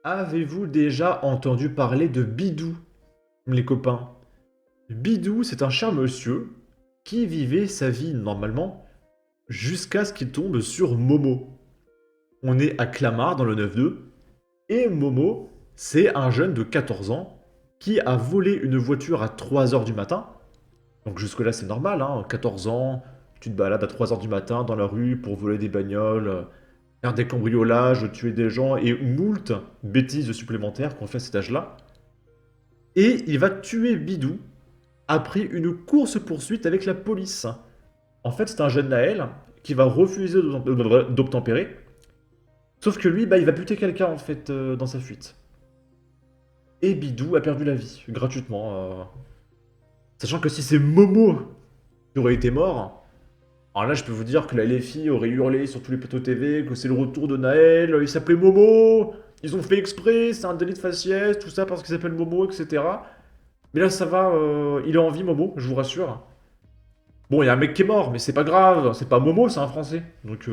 Avez-vous déjà entendu parler de Bidou, les copains? Bidou, c'est un cher monsieur qui vivait sa vie normalement jusqu'à ce qu'il tombe sur Momo. On est à Clamart dans le 9-2 et Momo, c'est un jeune de 14 ans qui a volé une voiture à 3 heures du matin. Donc jusque-là, c'est normal, hein, 14 ans, tu te balades à 3 heures du matin dans la rue pour voler des bagnoles, faire des cambriolages, tuer des gens et moult bêtises supplémentaires qu'on fait à cet âge-là. Et il va tuer Bidou après une course-poursuite avec la police. En fait, c'est un jeune Naël qui va refuser d'obtempérer. Sauf que lui, bah, il va buter quelqu'un en fait dans sa fuite. Et Bidou a perdu la vie, gratuitement. Sachant que si c'est Momo qui aurait été mort, alors là je peux vous dire que la LFI aurait hurlé sur tous les plateaux TV que c'est le retour de Naël, il s'appelait Momo, ils ont fait exprès, c'est un délit de faciès, tout ça parce qu'il s'appelle Momo, etc. Mais là ça va, il est en vie Momo, je vous rassure. Bon, il y a un mec qui est mort, mais c'est pas grave, c'est pas Momo, c'est un Français. Donc,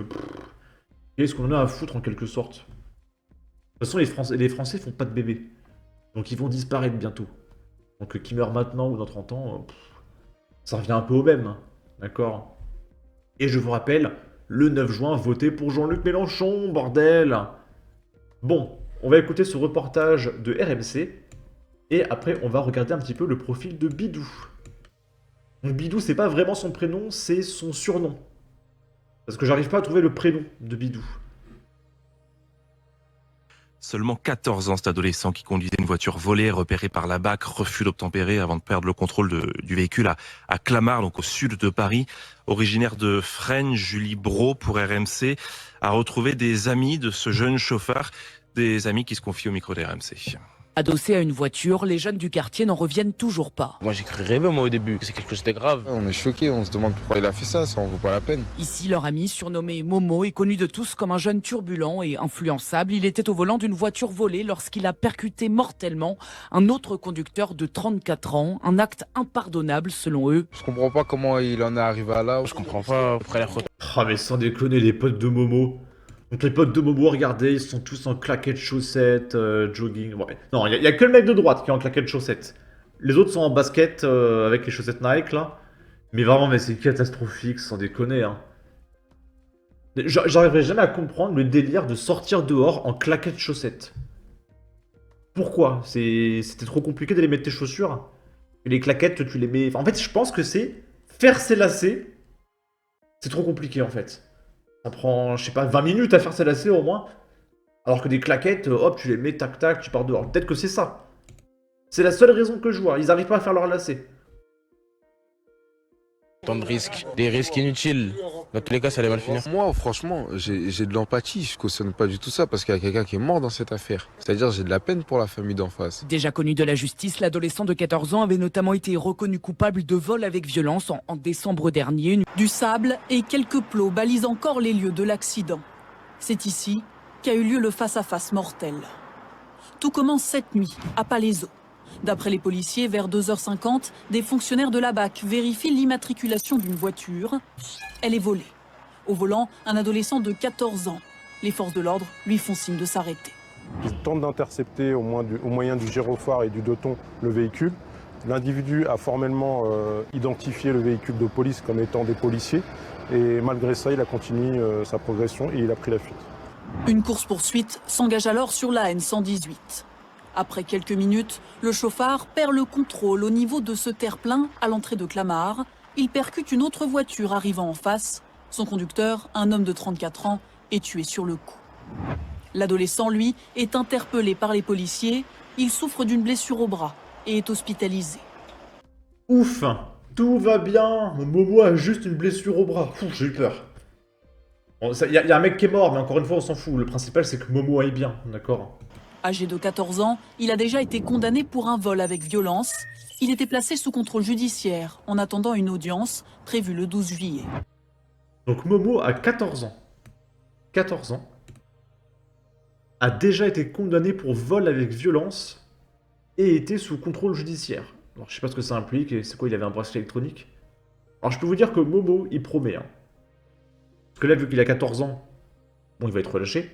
qu'est-ce qu'on en a à foutre en quelque sorte? De toute façon, les Français font pas de bébés. Donc ils vont disparaître bientôt. Donc qui meurt maintenant ou dans 30 ans, ça revient un peu au même. Hein. D'accord? Et je vous rappelle, le 9 juin, votez pour Jean-Luc Mélenchon, bordel! Bon, on va écouter ce reportage de RMC. Et après, on va regarder un petit peu le profil de Bidou. Donc Bidou, c'est pas vraiment son prénom, c'est son surnom. Parce que j'arrive pas à trouver le prénom de Bidou. Seulement 14 ans, cet adolescent qui conduisait une voiture volée, repéré par la BAC, refus d'obtempérer avant de perdre le contrôle du véhicule à Clamart, donc au sud de Paris. Originaire de Fresnes, Julie Brault pour RMC a retrouvé des amis de ce jeune chauffeur, des amis qui se confient au micro d'RMC. Adossés à une voiture, les jeunes du quartier n'en reviennent toujours pas. Moi j'ai cru rêver moi au début, c'est quelque chose de grave. On est choqués, on se demande pourquoi il a fait ça en vaut pas la peine. Ici, leur ami, surnommé Momo, est connu de tous comme un jeune turbulent et influençable. Il était au volant d'une voiture volée lorsqu'il a percuté mortellement un autre conducteur de 34 ans. Un acte impardonnable selon eux. Je comprends pas comment il en est arrivé à là. Je comprends pas après la photo. Ah mais sans déconner, les potes de Momo. Donc les potes de Momo, regardez, ils sont tous en claquettes chaussettes, jogging. Ouais. Non, il y a que le mec de droite qui est en claquettes chaussettes. Les autres sont en basket avec les chaussettes Nike là. Mais vraiment, mais c'est catastrophique, sans déconner. Hein. J'arriverai jamais à comprendre le délire de sortir dehors en claquettes chaussettes. Pourquoi? C'était trop compliqué d'aller mettre tes chaussures. Et les claquettes, tu les mets. Enfin, en fait, je pense que c'est faire ses lacets. C'est trop compliqué en fait. Ça prend, je sais pas, 20 minutes à faire ses lacets au moins. Alors que des claquettes, hop, tu les mets, tac tac, tu pars dehors. Peut-être que c'est ça. C'est la seule raison que je vois. Ils arrivent pas à faire leurs lacets. Tant de risques, des risques inutiles. Dans tous les cas, ça allait mal finir. Moi, franchement, j'ai de l'empathie. Je cautionne pas du tout ça parce qu'il y a quelqu'un qui est mort dans cette affaire. C'est-à-dire, j'ai de la peine pour la famille d'en face. Déjà connu de la justice, l'adolescent de 14 ans avait notamment été reconnu coupable de vol avec violence en décembre dernier. Du sable et quelques plots balisent encore les lieux de l'accident. C'est ici qu'a eu lieu le face-à-face mortel. Tout commence cette nuit, à Palaiseau. D'après les policiers, vers 2h50, des fonctionnaires de la BAC vérifient l'immatriculation d'une voiture. Elle est volée. Au volant, un adolescent de 14 ans. Les forces de l'ordre lui font signe de s'arrêter. Ils tentent d'intercepter au moyen du gyrophare et du doton le véhicule. L'individu a formellement identifié le véhicule de police comme étant des policiers. Et malgré ça, il a continué sa progression et il a pris la fuite. Une course-poursuite s'engage alors sur la N118. Après quelques minutes, le chauffard perd le contrôle au niveau de ce terre-plein à l'entrée de Clamart. Il percute une autre voiture arrivant en face. Son conducteur, un homme de 34 ans, est tué sur le coup. L'adolescent, lui, est interpellé par les policiers. Il souffre d'une blessure au bras et est hospitalisé. Ouf, tout va bien. Momo a juste une blessure au bras. J'ai eu peur. Il y a un mec qui est mort, mais encore une fois, on s'en fout. Le principal, c'est que Momo aille bien, d'accord? Âgé de 14 ans, il a déjà été condamné pour un vol avec violence. Il était placé sous contrôle judiciaire en attendant une audience prévue le 12 juillet. Donc Momo a 14 ans. 14 ans. A déjà été condamné pour vol avec violence et était sous contrôle judiciaire. Alors je sais pas ce que ça implique, et c'est quoi, il avait un bracelet électronique? Alors je peux vous dire que Momo, il promet. Hein. Parce que là, vu qu'il a 14 ans, bon, il va être relâché.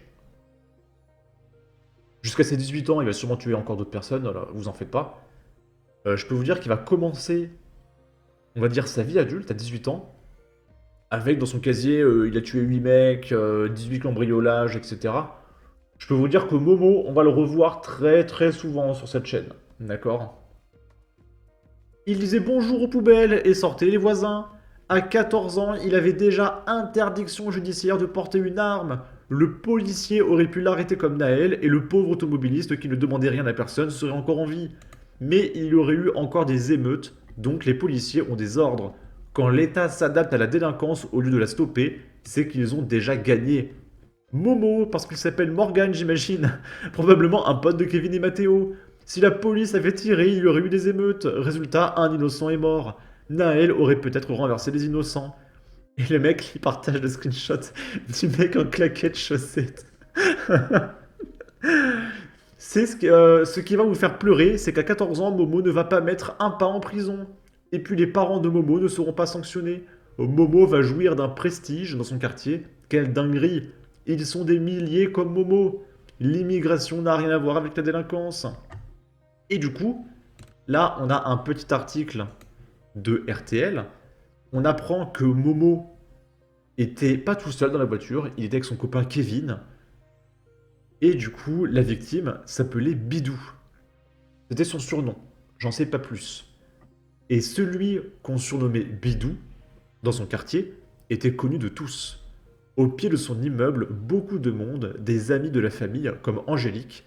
Jusqu'à ses 18 ans, il va sûrement tuer encore d'autres personnes, alors vous en faites pas. Je peux vous dire qu'il va commencer, on va dire, sa vie adulte à 18 ans, avec dans son casier, il a tué 8 mecs, 18 cambriolages, etc. Je peux vous dire que Momo, on va le revoir très très souvent sur cette chaîne, d'accord? Il disait bonjour aux poubelles et sortait les voisins. À 14 ans, il avait déjà interdiction judiciaire de porter une arme. Le policier aurait pu l'arrêter comme Naël et le pauvre automobiliste qui ne demandait rien à personne serait encore en vie. Mais il y aurait eu encore des émeutes, donc les policiers ont des ordres. Quand l'État s'adapte à la délinquance au lieu de la stopper, c'est qu'ils ont déjà gagné. Momo, parce qu'il s'appelle Morgan, j'imagine. Probablement un pote de Kevin et Matteo. Si la police avait tiré, il y aurait eu des émeutes. Résultat, un innocent est mort. Naël aurait peut-être renversé les innocents. Et le mec, il partage le screenshot du mec en claquette chaussettes. C'est ce qui va vous faire pleurer, c'est qu'à 14 ans, Momo ne va pas mettre un pas en prison. Et puis les parents de Momo ne seront pas sanctionnés. Momo va jouir d'un prestige dans son quartier. Quelle dinguerie! Ils sont des milliers comme Momo. L'immigration n'a rien à voir avec la délinquance. Et du coup, là, on a un petit article de RTL. On apprend que Momo était pas tout seul dans la voiture, il était avec son copain Kevin. Et du coup, la victime s'appelait Bidou. C'était son surnom, j'en sais pas plus. Et celui qu'on surnommait Bidou, dans son quartier, était connu de tous. Au pied de son immeuble, beaucoup de monde, des amis de la famille, comme Angélique,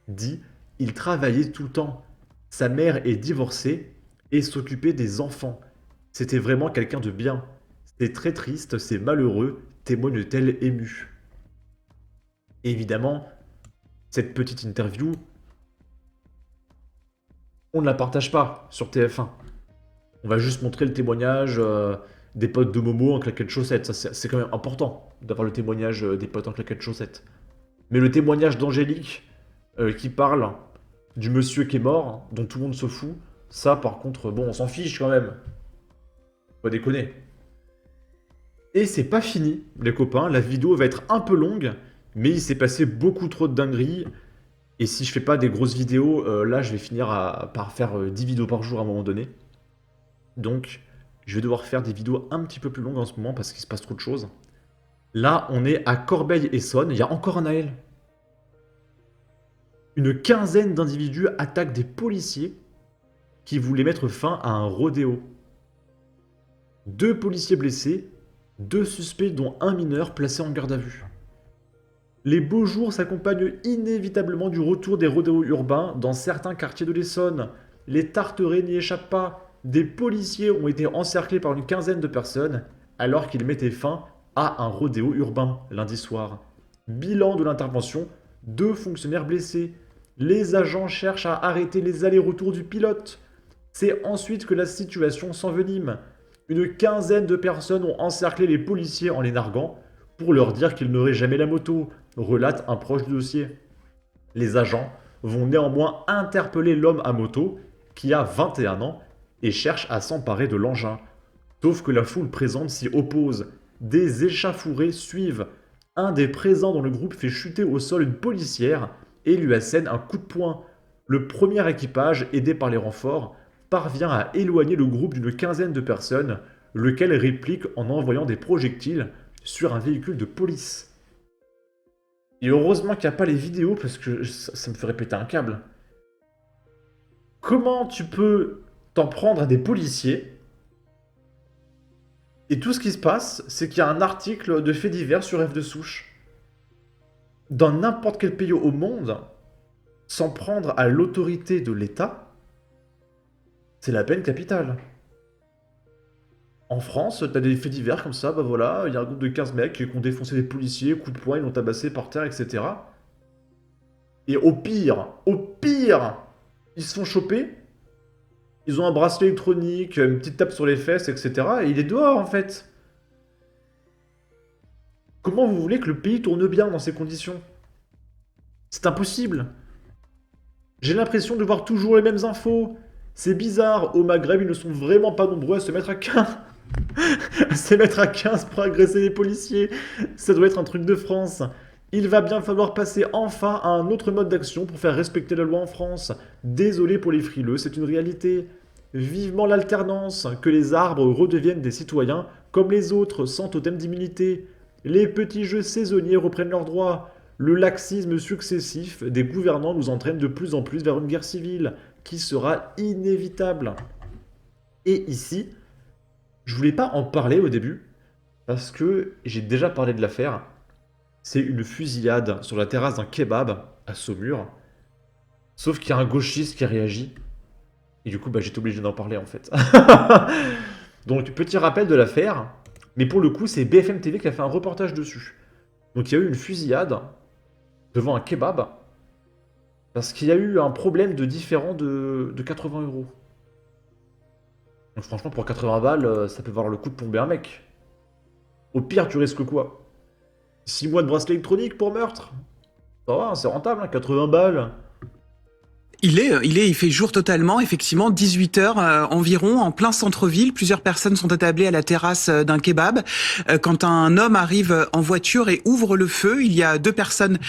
dit « Il travaillait tout le temps. Sa mère est divorcée et s'occupait des enfants. C'était vraiment quelqu'un de bien. C'est très triste, c'est malheureux, témoigne-t-elle émue. » Évidemment, cette petite interview, on ne la partage pas sur TF1. On va juste montrer le témoignage des potes de Momo en claquettes chaussettes. Ça, c'est quand même important d'avoir le témoignage des potes en claquettes chaussettes. Mais le témoignage d'Angélique qui parle du monsieur qui est mort, dont tout le monde se fout, ça par contre, bon, on s'en fiche quand même. Faut pas déconner. Et c'est pas fini, les copains. La vidéo va être un peu longue, mais il s'est passé beaucoup trop de dingueries. Et si je fais pas des grosses vidéos, là je vais finir par faire 10 vidéos par jour à un moment donné. Donc, je vais devoir faire des vidéos un petit peu plus longues en ce moment parce qu'il se passe trop de choses. Là, on est à Corbeil-Essonnes. Il y a encore un Naël. Une quinzaine d'individus attaquent des policiers qui voulaient mettre fin à un rodéo. 2 policiers blessés, 2 suspects dont un mineur placé en garde à vue. Les beaux jours s'accompagnent inévitablement du retour des rodéos urbains dans certains quartiers de l'Essonne. Les Tarterets n'y échappent pas. Des policiers ont été encerclés par une quinzaine de personnes alors qu'ils mettaient fin à un rodéo urbain lundi soir. Bilan de l'intervention, 2 fonctionnaires blessés. Les agents cherchent à arrêter les allers-retours du pilote. C'est ensuite que la situation s'envenime. Une quinzaine de personnes ont encerclé les policiers en les narguant pour leur dire qu'ils n'auraient jamais la moto, relate un proche du dossier. Les agents vont néanmoins interpeller l'homme à moto, qui a 21 ans, et cherche à s'emparer de l'engin. Sauf que la foule présente s'y oppose. Des échauffourées suivent. Un des présents dans le groupe fait chuter au sol une policière et lui assène un coup de poing. Le premier équipage, aidé par les renforts, parvient à éloigner le groupe d'une quinzaine de personnes, lequel réplique en envoyant des projectiles sur un véhicule de police. Et heureusement qu'il n'y a pas les vidéos parce que ça me ferait péter un câble. Comment tu peux t'en prendre à des policiers et tout ce qui se passe, c'est qu'il y a un article de faits divers sur F de souche. Dans n'importe quel pays au monde, s'en prendre à l'autorité de l'État, c'est la peine capitale. En France, t'as des faits divers comme ça, bah voilà, il y a un groupe de 15 mecs qui ont défoncé des policiers, coup de poing, ils l'ont tabassé par terre, etc. Et au pire, ils se font choper, ils ont un bracelet électronique, une petite tape sur les fesses, etc. Et il est dehors, en fait. Comment vous voulez que le pays tourne bien dans ces conditions? C'est impossible. J'ai l'impression de voir toujours les mêmes infos. C'est bizarre, au Maghreb, ils ne sont vraiment pas nombreux à se mettre à 15. À se mettre à 15 pour agresser les policiers. Ça doit être un truc de France. Il va bien falloir passer enfin à un autre mode d'action pour faire respecter la loi en France. Désolé pour les frileux, c'est une réalité. Vivement l'alternance, que les arbres redeviennent des citoyens comme les autres, sans totem d'immunité. Les petits jeux saisonniers reprennent leurs droits. Le laxisme successif des gouvernants nous entraîne de plus en plus vers une guerre civile, qui sera inévitable. Et ici, je voulais pas en parler au début, parce que j'ai déjà parlé de l'affaire. C'est une fusillade sur la terrasse d'un kebab à Saumur. Sauf qu'il y a un gauchiste qui a réagi. Et du coup, j'étais obligé d'en parler en fait. Donc, petit rappel de l'affaire. Mais pour le coup, c'est BFM TV qui a fait un reportage dessus. Donc, il y a eu une fusillade devant un kebab. Parce qu'il y a eu un problème de différend de 80 euros. Donc, franchement, pour 80 balles, ça peut valoir le coup de plomber un mec. Au pire, tu risques quoi? 6 mois de bracelet électronique pour meurtre? Ça va, c'est rentable, hein, 80 balles. Il fait jour totalement, effectivement, 18h environ, en plein centre-ville. Plusieurs personnes sont attablées à la terrasse d'un kebab. Quand un homme arrive en voiture et ouvre le feu, il y a 2 personnes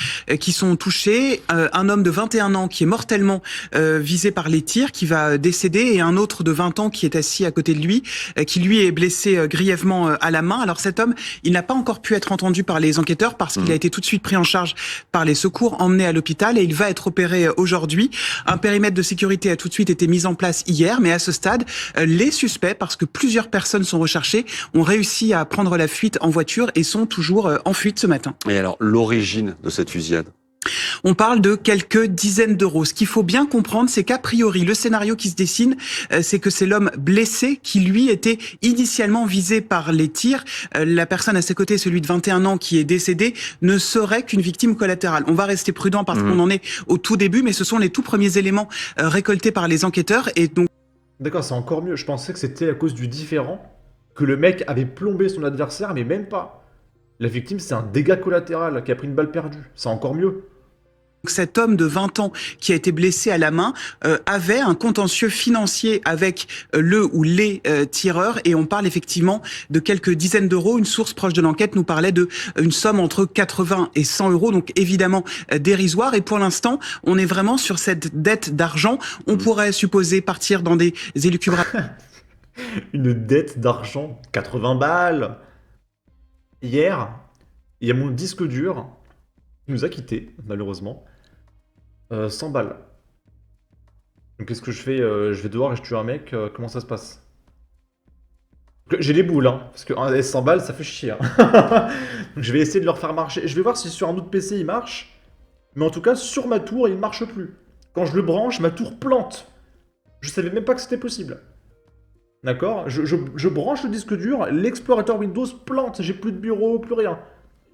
qui sont touchées. Un homme de 21 ans qui est mortellement visé par les tirs, qui va décéder, et un autre de 20 ans qui est assis à côté de lui, qui lui est blessé grièvement à la main. Alors cet homme, il n'a pas encore pu être entendu par les enquêteurs parce qu'il a été tout de suite pris en charge par les secours, emmené à l'hôpital, et il va être opéré aujourd'hui. Un périmètre de sécurité a tout de suite été mis en place hier, mais à ce stade, les suspects, parce que plusieurs personnes sont recherchées, ont réussi à prendre la fuite en voiture et sont toujours en fuite ce matin. Et alors, l'origine de cette fusillade? On parle de quelques dizaines d'euros. Ce qu'il faut bien comprendre, c'est qu'a priori, le scénario qui se dessine, c'est que c'est l'homme blessé qui, lui, était initialement visé par les tirs. La personne à ses côtés, celui de 21 ans qui est décédé, ne serait qu'une victime collatérale. On va rester prudent parce qu'on en est au tout début, mais ce sont les tout premiers éléments récoltés par les enquêteurs. Et donc... D'accord, c'est encore mieux. Je pensais que c'était à cause du différend, que le mec avait plombé son adversaire, mais même pas. La victime, c'est un dégât collatéral qui a pris une balle perdue. C'est encore mieux. Cet homme de 20 ans qui a été blessé à la main avait un contentieux financier avec le ou les tireurs, et on parle effectivement de quelques dizaines d'euros. Une source proche de l'enquête nous parlait de une somme entre 80 et 100 euros, donc évidemment dérisoire. Et pour l'instant, on est vraiment sur cette dette d'argent. On pourrait supposer partir dans des élucubrations. Une dette d'argent, 80 balles. Hier, il y a mon disque dur qui nous a quittés, malheureusement. 100 balles. Donc qu'est-ce que je fais? Je vais dehors et je tue un mec, comment ça se passe? J'ai les boules, hein, parce que 100 balles, ça fait chier. Hein. Donc je vais essayer de leur faire marcher. Je vais voir si sur un autre PC il marche. Mais en tout cas, sur ma tour, il ne marche plus. Quand je le branche, ma tour plante. Je savais même pas que c'était possible. D'accord, je branche le disque dur, l'explorateur Windows plante, j'ai plus de bureau, plus rien.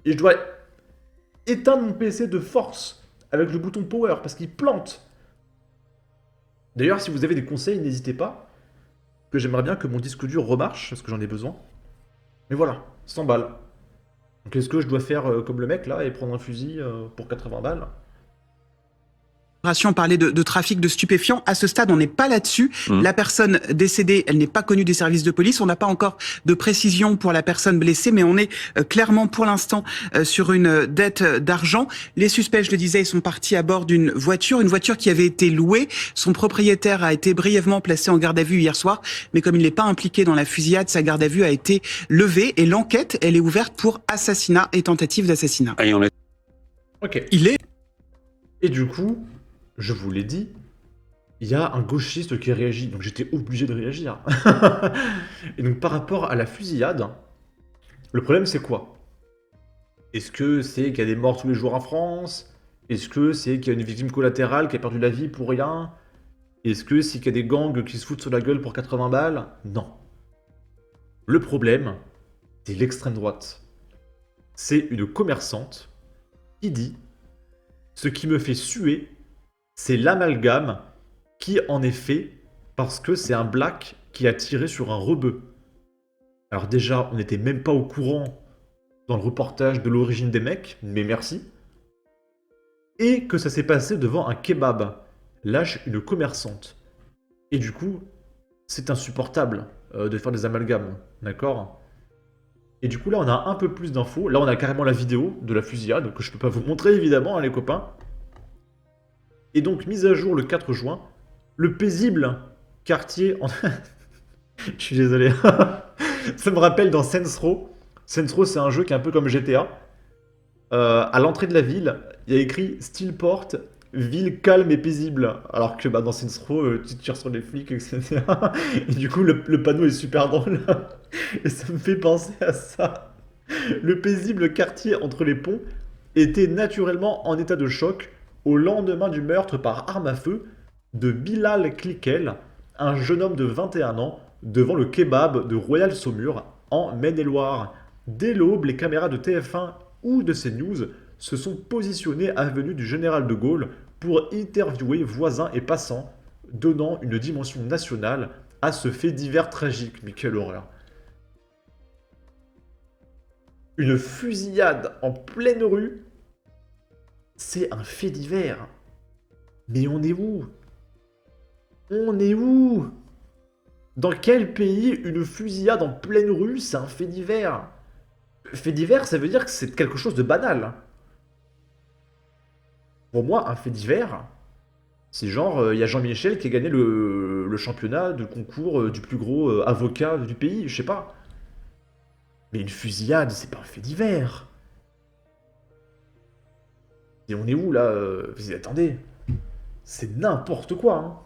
Et je dois éteindre mon PC de force avec le bouton Power parce qu'il plante. D'ailleurs, si vous avez des conseils, n'hésitez pas. Que j'aimerais bien que mon disque dur remarche parce que j'en ai besoin. Mais voilà, 100 balles. Donc est-ce que je dois faire comme le mec là et prendre un fusil pour 80 balles? Parlait de trafic de stupéfiants. À ce stade, on n'est pas là-dessus. La personne décédée, elle n'est pas connue des services de police. On n'a pas encore de précision pour la personne blessée, mais on est clairement pour l'instant sur une dette d'argent. Les suspects, je le disais, ils sont partis à bord d'une voiture qui avait été louée. Son propriétaire a été brièvement placé en garde à vue hier soir, mais comme il n'est pas impliqué dans la fusillade, sa garde à vue a été levée et l'enquête, elle est ouverte pour assassinat et tentative d'assassinat. Ok. Et du coup, je vous l'ai dit, il y a un gauchiste qui réagit, donc j'étais obligé de réagir. Et donc par rapport à la fusillade, le problème c'est quoi? Est-ce que c'est qu'il y a des morts tous les jours en France? Est-ce que c'est qu'il y a une victime collatérale qui a perdu la vie pour rien? Est-ce que c'est qu'il y a des gangs qui se foutent sur la gueule pour 80 balles? Non. Le problème, c'est l'extrême droite. C'est une commerçante qui dit « Ce qui me fait suer, c'est l'amalgame qui en est fait parce que c'est un black qui a tiré sur un rebeu. » Alors déjà, on n'était même pas au courant dans le reportage de l'origine des mecs, mais merci. Et que ça s'est passé devant un kebab, lâche une commerçante. Et du coup, c'est insupportable de faire des amalgames, d'accord? Et du coup, là, on a un peu plus d'infos. Là, on a carrément la vidéo de la fusillade, que je peux pas vous montrer, évidemment, hein, les copains. Et donc, mise à jour le 4 juin, le paisible quartier... Je suis désolé. Ça me rappelle dans Saints Row. Saints Row, c'est un jeu qui est un peu comme GTA. À l'entrée de la ville, il y a écrit Steelport, ville calme et paisible. Alors que dans Saints Row, tu tires sur les flics, etc. Et du coup, le panneau est super drôle. Et ça me fait penser à ça. Le paisible quartier entre les ponts était naturellement en état de choc au lendemain du meurtre par arme à feu de Bilal Klikel, un jeune homme de 21 ans, devant le kebab de Royal Saumur, en Maine-et-Loire. Dès l'aube, les caméras de TF1 ou de CNews se sont positionnées avenue du Général de Gaulle pour interviewer voisins et passants, donnant une dimension nationale à ce fait divers tragique. Mais quelle horreur! Une fusillade en pleine rue, c'est un fait divers. Mais on est où? On est où? Dans quel pays une fusillade en pleine rue, c'est un fait divers? Fait divers, ça veut dire que c'est quelque chose de banal. Pour moi, un fait divers, c'est genre, il y a Jean-Michel qui a gagné le championnat de concours du plus gros avocat du pays, je sais pas. Mais une fusillade, c'est pas un fait divers. Et on est où là attendez, c'est n'importe quoi, hein.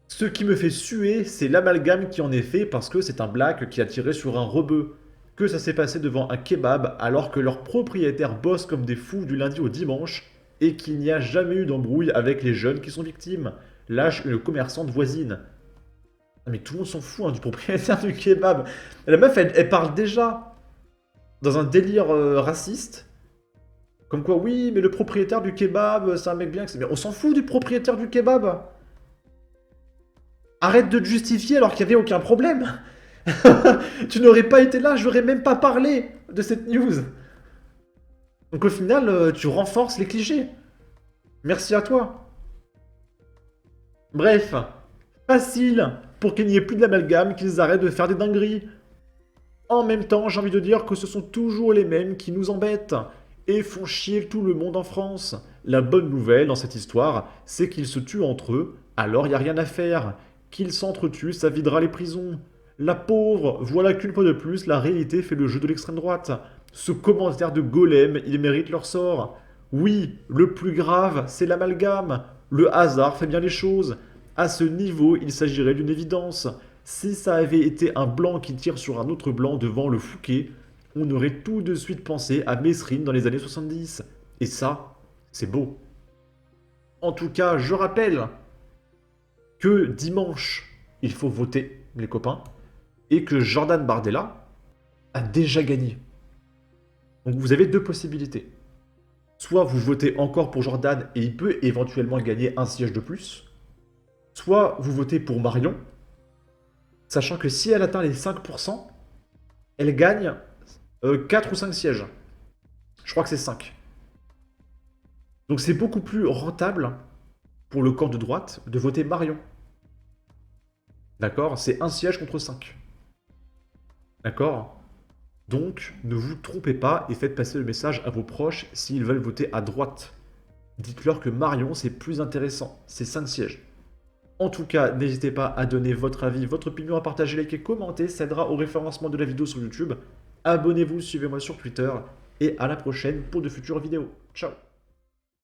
Ce qui me fait suer, c'est l'amalgame qui en est fait parce que c'est un black qui a tiré sur un rebeu. Que ça s'est passé devant un kebab alors que leurs propriétaires bossent comme des fous du lundi au dimanche et qu'il n'y a jamais eu d'embrouille avec les jeunes qui sont victimes. Lâche une commerçante voisine. Ah, mais tout le monde s'en fout hein, du propriétaire du kebab. La meuf, elle parle déjà dans un délire raciste. Comme quoi, oui, mais le propriétaire du kebab, c'est un mec bien. Mais on s'en fout du propriétaire du kebab. Arrête de te justifier alors qu'il n'y avait aucun problème. Tu n'aurais pas été là, j'aurais même pas parlé de cette news. Donc au final, tu renforces les clichés. Merci à toi. Bref, facile pour qu'il n'y ait plus de l'amalgame, qu'ils arrêtent de faire des dingueries. En même temps, j'ai envie de dire que ce sont toujours les mêmes qui nous embêtent et font chier tout le monde en France. La bonne nouvelle dans cette histoire, c'est qu'ils se tuent entre eux, alors il n'y a rien à faire. Qu'ils s'entretuent, ça videra les prisons. La pauvre, voilà qu'une fois de plus, la réalité fait le jeu de l'extrême droite. Ce commentaire de golem, il mérite leur sort. Oui, le plus grave, c'est l'amalgame. Le hasard fait bien les choses. À ce niveau, il s'agirait d'une évidence. Si ça avait été un blanc qui tire sur un autre blanc devant le Fouquet, on aurait tout de suite pensé à Mesrine dans les années 70. Et ça, c'est beau. En tout cas, je rappelle que dimanche, il faut voter, les copains, et que Jordan Bardella a déjà gagné. Donc vous avez deux possibilités. Soit vous votez encore pour Jordan et il peut éventuellement gagner un siège de plus, soit vous votez pour Marion, sachant que si elle atteint les 5%, elle gagne 4 ou 5 sièges. Je crois que c'est 5. Donc c'est beaucoup plus rentable pour le camp de droite de voter Marion. D'accord? C'est un siège contre 5. D'accord? Donc, ne vous trompez pas et faites passer le message à vos proches s'ils veulent voter à droite. Dites-leur que Marion, c'est plus intéressant. C'est 5 sièges. En tout cas, n'hésitez pas à donner votre avis, votre opinion, à partager, liker, commenter. Ça aidera au référencement de la vidéo sur YouTube. Abonnez-vous, suivez-moi sur Twitter. Et à la prochaine pour de futures vidéos. Ciao!